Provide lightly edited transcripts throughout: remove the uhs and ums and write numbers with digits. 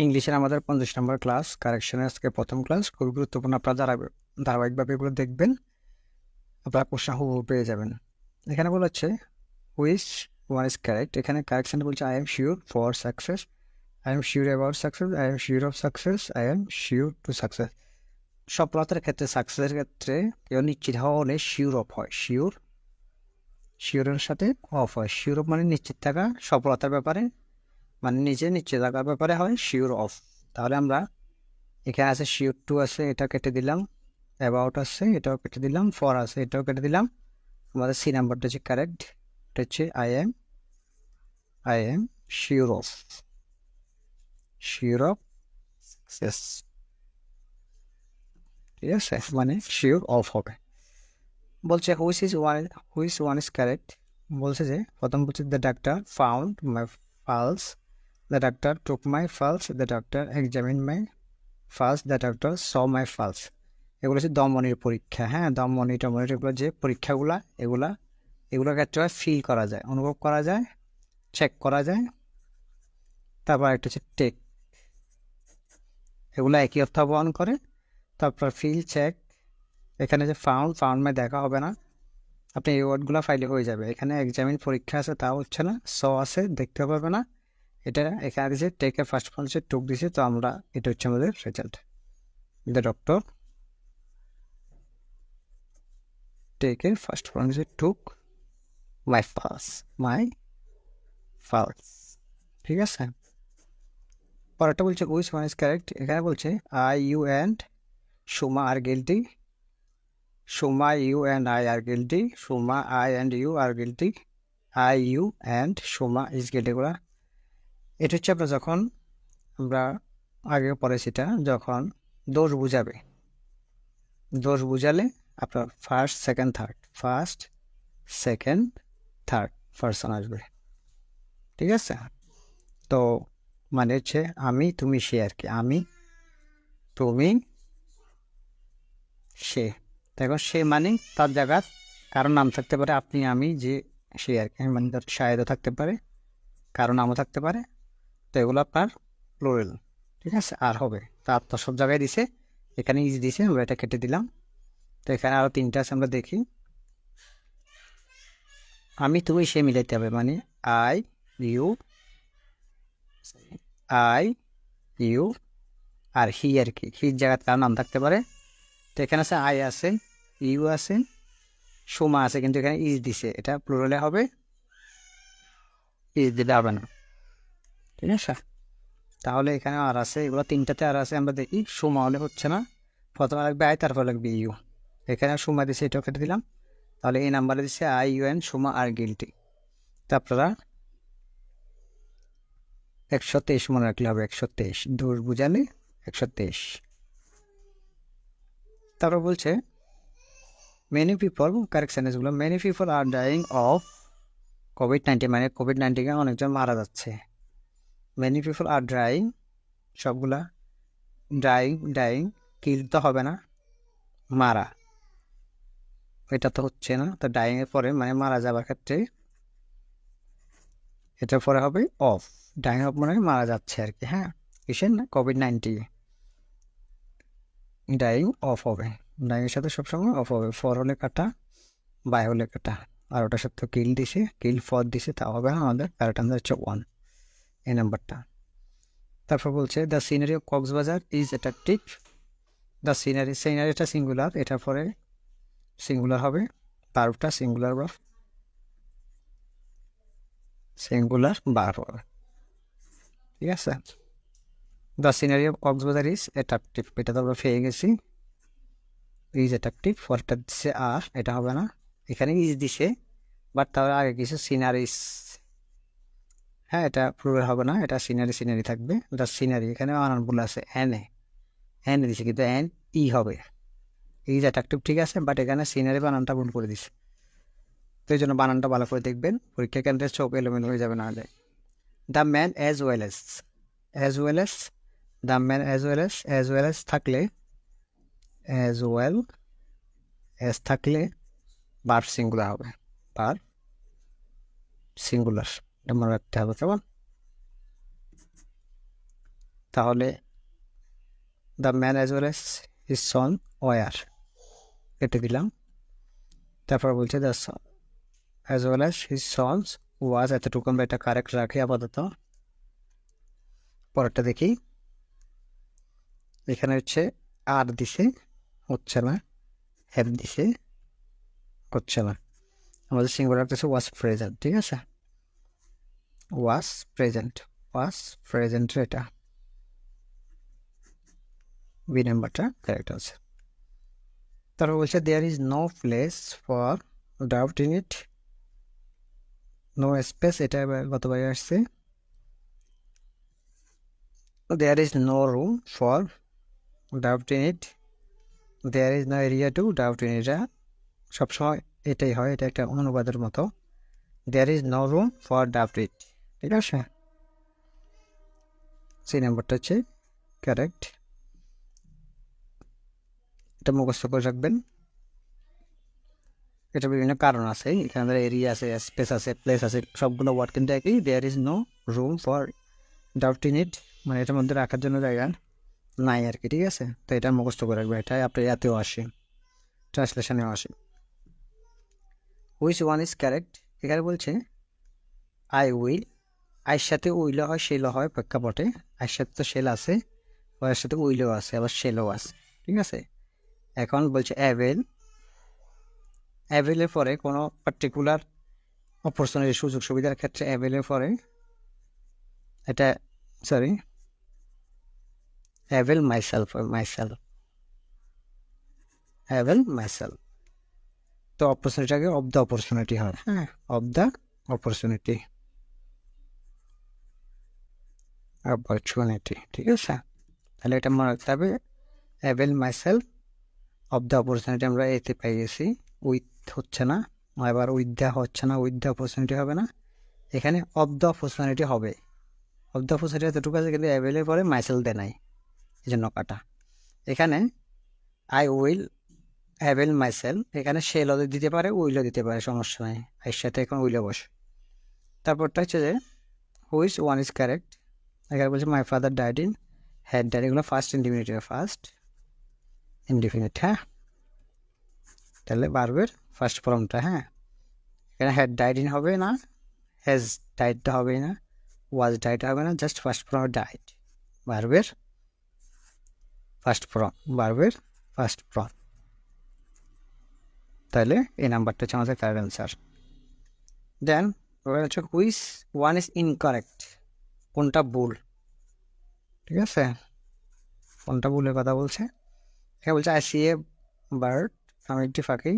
ইংলিশের আমাদের 50 নম্বর ক্লাস কারেকশনের আজকে প্রথম ক্লাস খুব গুরুত্বপূর্ণ। আপনারা ধারাবাহিকভাবে এগুলো দেখবেন, আপনারা প্রশ্ন হুবহু পেয়ে যাবেন। এখানে বলা হচ্ছে হুইচ ওয়ান ইজ কারেক্ট। এখানে কারেকশন বলছে I am sure for success, I am sure about success, I am sure of success, I am sure to success. সফলতার ক্ষেত্রে, সাকসেসের ক্ষেত্রে কেউ নিশ্চিত হওয়া হলে শিওর অফ হয়, শিওরের সাথে অফ হয়। শিওর অফ মানে নিশ্চিত থাকা সফলতার ব্যাপারে, মানে নিজে নিশ্চিত থাকার ব্যাপারে হয় শিওর অফ। তাহলে আমরা এখানে আছে শিওর টু আছে, এটা কেটে দিলাম। অ্যাবাউট আছে, এটাও কেটে দিলাম। ফর আছে, এটাও কেটে দিলাম। আমাদের সি নাম্বারটা হচ্ছে কারেক্ট। এটা হচ্ছে I am sure of success. ঠিক আছে, মানে শিওর অফ হবে। বলছে হুইচ ওয়ান ইজ কারেক্ট। বলছে যে প্রথম বলছে the doctor found my pulse, the doctor took my pulse, the doctor examine my pulse, the doctor saw my pulse. এগুলো হচ্ছে দমনির পরীক্ষা। হ্যাঁ, দমনি টমনির এগুলো যে পরীক্ষাগুলা, এগুলোর ক্ষেত্রে ফিল করা যায়, অনুভব করা যায়, চেক করা যায়। তারপর একটা হচ্ছে টেক, এগুলো একই অর্থ বহন করে। তারপর ফিল, চেক। এখানে যে ফাউন্ড মানে দেখা হবে না, আপনি এই ওয়ার্ডগুলো ফাইলে হয়ে যাবে। এখানে এক্সামিন পরীক্ষা আছে, তাও হচ্ছে না। স আছে, দেখতে পারবে না। এটা এখানে দিয়েছে টেকের ফার্স্ট ফর্ম হচ্ছে টুক দিছে, তো আমরা এটা হচ্ছে আমাদের রেজাল্ট। দ্য ডক্টর টেকের ফার্স্ট ফর্ম হচ্ছে টুক মাই ফালস। ঠিক আছে, পরেরটা বলছে উইচ ওয়ান ইজ কারেক্ট। এখানে বলছে I you and Suma are guilty, Suma you and I are guilty, Suma I and you are guilty, I you and Suma is guilty. এগুলা এটা হচ্ছে আপনার যখন আমরা আগে পড়েছি, এটা যখন দোষ বুঝাবে, দোষ বুঝালে আপনার ফার্স্ট সেকেন্ড থার্ড পার্সন আসবে। ঠিক আছে, তো মানে হচ্ছে আমি তুমি সে আর কি, আমি তুমি সে। দেখো সে মানে তার জায়গার কারো নাম থাকতে পারে, আপনি আমি যে সে আর কি, মানে তার শায়দও থাকতে পারে, কারো নামও থাকতে পারে। তো এগুলো আপনার প্লুরাল। ঠিক আছে, আর হবে তার তো সব জায়গায় দিছে, এখানে ইজ দিছে, আমরা এটা কেটে দিলাম। তো এখানে আরও তিনটা আছে, আমরা দেখি। আমি তুমি সে মিলাইতে হবে, মানে I you, I you are he are কি, হির জায়গায় কারো নাম থাকতে পারে। তো এখানে আছে আই আছে, ইউ আছে, সোমা আছে, কিন্তু এখানে ইজ দিছে, এটা প্লুরালে হবে, ইজ দিলে হবে না। ঠিক আছে, তাহলে এখানে আর আছে, এগুলো তিনটাতে আর আছে, আমরা দেখি। সোমা হলে হচ্ছে না, প্রথমে লাগবে আই, তারপর লাগবে ইউ। এখানে সোমা দিছে, এটাও কেটে দিলাম। তাহলে এই নাম্বারে দিচ্ছে I U N Soma R guilty. তো আপনারা 123 মনে রাখলে হবে, 123 দোষ বুঝালে 123। তারপর বলছে মেনি পিপল, কারেকশন এসগুলো, many people are dying of কোভিড-19, মানে কোভিড-19 অনেকজন মারা যাচ্ছে। মেনি পিপল আর ড্রাইং, সবগুলা ডাইং কিল তো হবে না, মারা এটা তো হচ্ছে না। তো ডাইং এর পরে মানে মারা যাবার ক্ষেত্রে এটার পরে হবে অফ। ডাইং অফ মানে মারা যাচ্ছে আর কি। হ্যাঁ, কিসের না, কোভিড-19, ডাইং অফ হবে, ডাইং এর সাথে সবসময় অফ হবে। ফর হলে কাটা, বাই হলে কাটা। আর ওটার সাথে কিল দিছে, কিল ফর দিছে, তা হবে না আমাদের। কারেক্ট আনসার হচ্ছে 1, এই নাম্বারটা। তারপর বলছে the scenery of Cox's Bazar is attractive. The সিনারিটা সিঙ্গুলার, এটার পরে সিঙ্গুলার হবে, ভার্বটা সিঙ্গুলার ভার্ব হবে। ঠিক আছে, the scenery of Cox's Bazar is attractive, এটা তো আমরা পেয়ে গেছি। ইজ অ্যাট্রাকটিভ, পরটা দিচ্ছে আর, এটা হবে না। এখানে ইজ দিছে, বাট তার আগে কিছু সিনারিস। হ্যাঁ, এটা প্লুরাল হবে না, এটা সিনারি থাকবে। দ্য সিনারি, এখানে বানানগুলো আছে এন দিছে, কিন্তু এন ই হবে। ইজ অ্যাট্রাকটিভ ঠিক আছে, বাট এখানে সিনারি বানানটা ভুল করে দিছে। তো এই জন্য বানানটা ভালো করে দেখবেন, পরীক্ষা কেন্দ্রে চোখ এলোমেলো হয়ে যাবে না হলে। The man as well as, the man as well as থাকলে, অ্যাজ ওয়েল এস থাকলে ভার্ব সিঙ্গুলার হবে, ভার্ব সিঙ্গুলার, এটা মনে রাখতে হবে, কেমন। তাহলে the man as well as his son were, কেটে দিলাম। তারপর বলছে the as well as his sons was, এতটুকু আমরা এটা কারেক্ট রাখি আপাতত। পরেরটা দেখি, এখানে হচ্ছে আর দিছে, হচ্ছে না, হ্যাভ দিছে, হচ্ছে না। আমাদের সিঙ্গুলার রাখতেছে ওয়াজ প্রেজেন্ট, ঠিক আছে, ওয়াজ প্রেজেন্ট এটা বি নাম্বারটা কারেক্ট আছে। তারপর বলছে there is no place for doubt in it, no space, এটা গতবার আসছে। There is no room for doubt in it, there is no area to doubt in, এটা সবসময় এটাই হয়, এটা একটা অনুবাদের মতো। There is no room for doubt it, ঠিক আছে, সি নাম্বারটা হচ্ছে কারেক্ট। এটা মুখস্থ করে রাখবেন, এটা বিভিন্ন কারণ আছে, এখানে এরিয়া আছে, স্পেস আছে, প্লেস আছে, সবগুলো ওয়ার্ড কিন্তু একই। There is no room for doubt in it, মানে এটার মধ্যে রাখার জন্য জায়গা নাই আর কি, ঠিক আছে। তো এটা মুখস্থ করে রাখবেন, এটা আপনার এতেও আসে, ট্রান্সলেশনেও আসে। হুইচ ওয়ান ইজ কারেক্ট, এখানে বলছে আই উইল, আইয়ের সাথে উইলও হয়, শেলও হয় প্রেক্ষাপটে। আইয়ের সাথে তো শেল আছে, ওয়ার সাথে উইলও আছে, আবার শেলও আছে, ঠিক আছে। এখন বলছে অ্যাভেল, অ্যাভেলের পরে কোনো পার্টিকুলার অপরচুনিটি, সুযোগ সুবিধার ক্ষেত্রে অ্যাভেলের পরে এটা, sorry, avail myself, avail myself, তো অপরচুনিটিটাকে অফ দ্য অপরচুনিটি হয়, হ্যাঁ, অফ দ্য অপরচুনিটি, ঠিক আছে। তাহলে এটা মনে রাখতে হবে, avail myself of the opportunity আমরা এতে পেয়ে গেছি, উইথ হচ্ছে না, এবার উইথ দ্য হচ্ছে না, উইথ দ্য অপরচুনিটি হবে না, এখানে অফ দ্য অপরচুনিটি হবে। অফ দ্য অপরচুনিটি এতটুকু আছে, কিন্তু অ্যাভেলের পরে মাইসেল দেয় নাই, এই জন্য কাটা। এখানে আই উইল অ্যাভেল মাইসেল, এখানে শেলও দিতে পারে, উইলও দিতে পারে, সমস্যা নাই, এর সাথে এখন উইলও বসে। তারপরটা হচ্ছে যে হুইচ ওয়ান ইজ কারেক্ট, এখানে বলছে my father died in, had died, এগুলো ফার্স্ট ইনডিফিনিটিভ, ফার্স্ট ইনডিফিনিট, হ্যাঁ, তাহলে ভার্বের ফার্স্ট ফর্মটা, হ্যাঁ, এখানে হ্যাড ডাইড ইন হবে না, হ্যাজ ডাইডটা হবে না, ওয়াজ ডাইড হবে না, জাস্ট ফার্স্ট ফর্ম ডাইড, ভার্বের ফার্স্ট ফর্ম, তাহলে এই নাম্বারটা হচ্ছে আমাদের কারেক্ট অ্যান্সার। দেন হচ্ছে হুইচ ওয়ান ইজ ইনকারেক্ট, কোনটা ভুল, ঠিক আছে, কোনটা ভুলের কথা বলছে। এখানে বলছে আই সি এ বার্ড, আমি একটি পাখি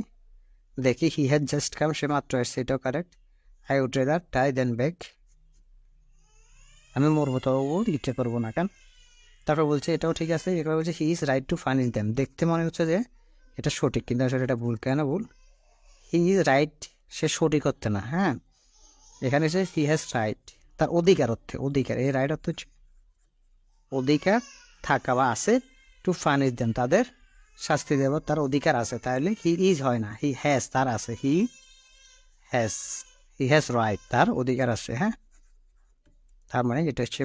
দেখি, হি হ্যাড জাস্ট কাম, সে মাত্র আসছে, এটাও correct. I would rather die than back, আমি মরবো তবু লিখতে পারবো না কেন। তারপর বলছে এটাও ঠিক আছে, এবার বলছে he is right to punish them, দেখতে মনে হচ্ছে যে এটা সঠিক, কিন্তু আসলে এটা ভুল। কেন ভুল, হি ইজ রাইট, সে সঠিক হচ্ছে না, হ্যাঁ, এখানে সে হি হ্যাজ রাইট, তার অধিকার অর্থে, অধিকার, এই রাইট অর্থ হচ্ছে অধিকার থাকা বা আছে, টু ফানিশ দেম, তাদের শাস্তি দেব তার অধিকার আছে, তাহলে হি ইজ হয় না, হি হ্যাজ, তার আছে, হি হ্যাজ রাইট, তার অধিকার আছে, হ্যাঁ, তার মানে এটা হচ্ছে